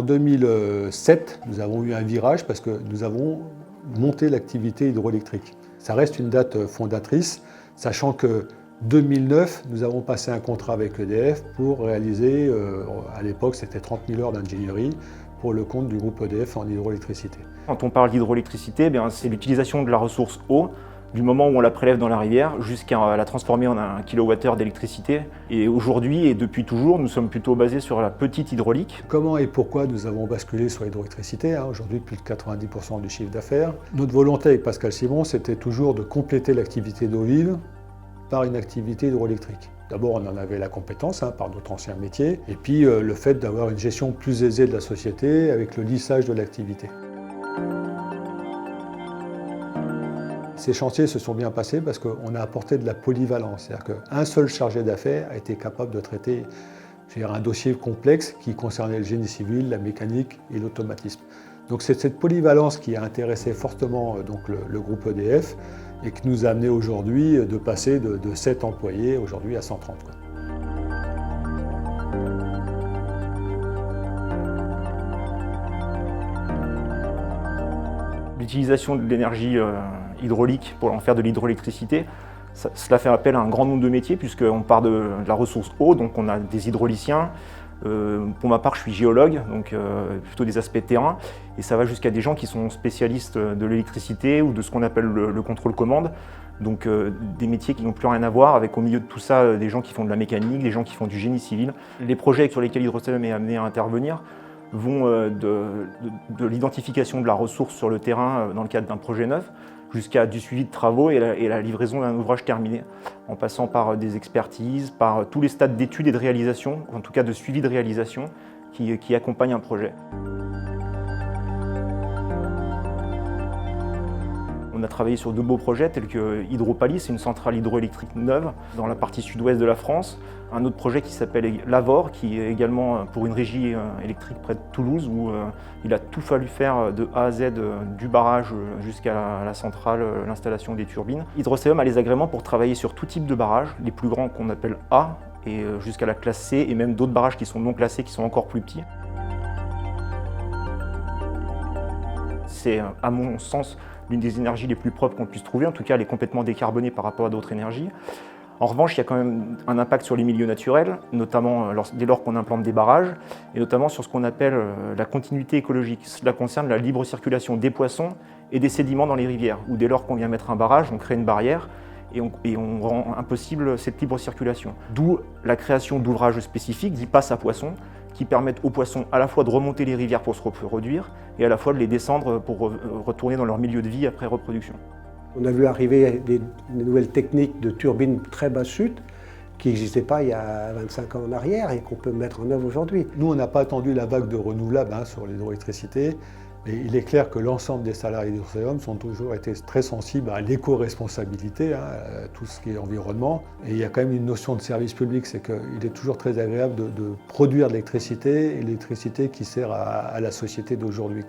En 2007, nous avons eu un virage parce que nous avons monté l'activité hydroélectrique. Ça reste une date fondatrice, sachant que 2009, nous avons passé un contrat avec EDF pour réaliser, à l'époque c'était 30 000 heures d'ingénierie, pour le compte du groupe EDF en hydroélectricité. Quand on parle d'hydroélectricité, c'est l'utilisation de la ressource eau, du moment où on la prélève dans la rivière jusqu'à la transformer en 1 kWh d'électricité. Et aujourd'hui, et depuis toujours, nous sommes plutôt basés sur la petite hydraulique. Comment et pourquoi nous avons basculé sur l'hydroélectricité, aujourd'hui plus de 90% du chiffre d'affaires. Notre volonté avec Pascal Simon, c'était toujours de compléter l'activité d'eau vive par une activité hydroélectrique. D'abord, on en avait la compétence par notre ancien métier, et puis le fait d'avoir une gestion plus aisée de la société avec le lissage de l'activité. Ces chantiers se sont bien passés parce qu'on a apporté de la polyvalence, c'est-à-dire qu'un seul chargé d'affaires a été capable de traiter un dossier complexe qui concernait le génie civil, la mécanique et l'automatisme. Donc c'est cette polyvalence qui a intéressé fortement le groupe EDF et qui nous a amené aujourd'hui de passer de 7 employés aujourd'hui à 130. L'utilisation de l'énergie hydraulique pour en faire de l'hydroélectricité, cela fait appel à un grand nombre de métiers puisqu'on part de la ressource eau, donc on a des hydrauliciens. Pour ma part, je suis géologue, donc plutôt des aspects terrain, et ça va jusqu'à des gens qui sont spécialistes de l'électricité ou de ce qu'on appelle le contrôle-commande, donc des métiers qui n'ont plus rien à voir avec au milieu de tout ça des gens qui font de la mécanique, des gens qui font du génie civil. Les projets sur lesquels Hydrocéum est amené à intervenir vont de l'identification de la ressource sur le terrain dans le cadre d'un projet neuf, jusqu'à du suivi de travaux et la livraison d'un ouvrage terminé, en passant par des expertises, par tous les stades d'études et de réalisation, en tout cas de suivi de réalisation, qui accompagnent un projet. On a travaillé sur de beaux projets tels que Hydropalis, une centrale hydroélectrique neuve dans la partie sud-ouest de la France. Un autre projet qui s'appelle Lavore, qui est également pour une régie électrique près de Toulouse, où il a tout fallu faire de A à Z, du barrage jusqu'à la centrale, l'installation des turbines. Hydrocéum a les agréments pour travailler sur tout type de barrage, les plus grands qu'on appelle A, et jusqu'à la classe C, et même d'autres barrages qui sont non classés, qui sont encore plus petits. C'est, à mon sens, l'une des énergies les plus propres qu'on puisse trouver. En tout cas, elle est complètement décarbonée par rapport à d'autres énergies. En revanche, il y a quand même un impact sur les milieux naturels, notamment dès lors qu'on implante des barrages, et notamment sur ce qu'on appelle la continuité écologique. Cela concerne la libre circulation des poissons et des sédiments dans les rivières, où dès lors qu'on vient mettre un barrage, on crée une barrière et on rend impossible cette libre circulation. D'où la création d'ouvrages spécifiques, dits passes à poissons, qui permettent aux poissons à la fois de remonter les rivières pour se reproduire et à la fois de les descendre pour retourner dans leur milieu de vie après reproduction. On a vu arriver des nouvelles techniques de turbines très basse chute qui n'existaient pas il y a 25 ans en arrière et qu'on peut mettre en œuvre aujourd'hui. Nous, on n'a pas attendu la vague de renouvelables sur l'hydroélectricité, mais il est clair que l'ensemble des salariés d'Hydrocéum ont toujours été très sensibles à l'éco-responsabilité, à tout ce qui est environnement. Et il y a quand même une notion de service public, c'est qu'il est toujours très agréable de produire de l'électricité, et l'électricité qui sert à la société d'aujourd'hui,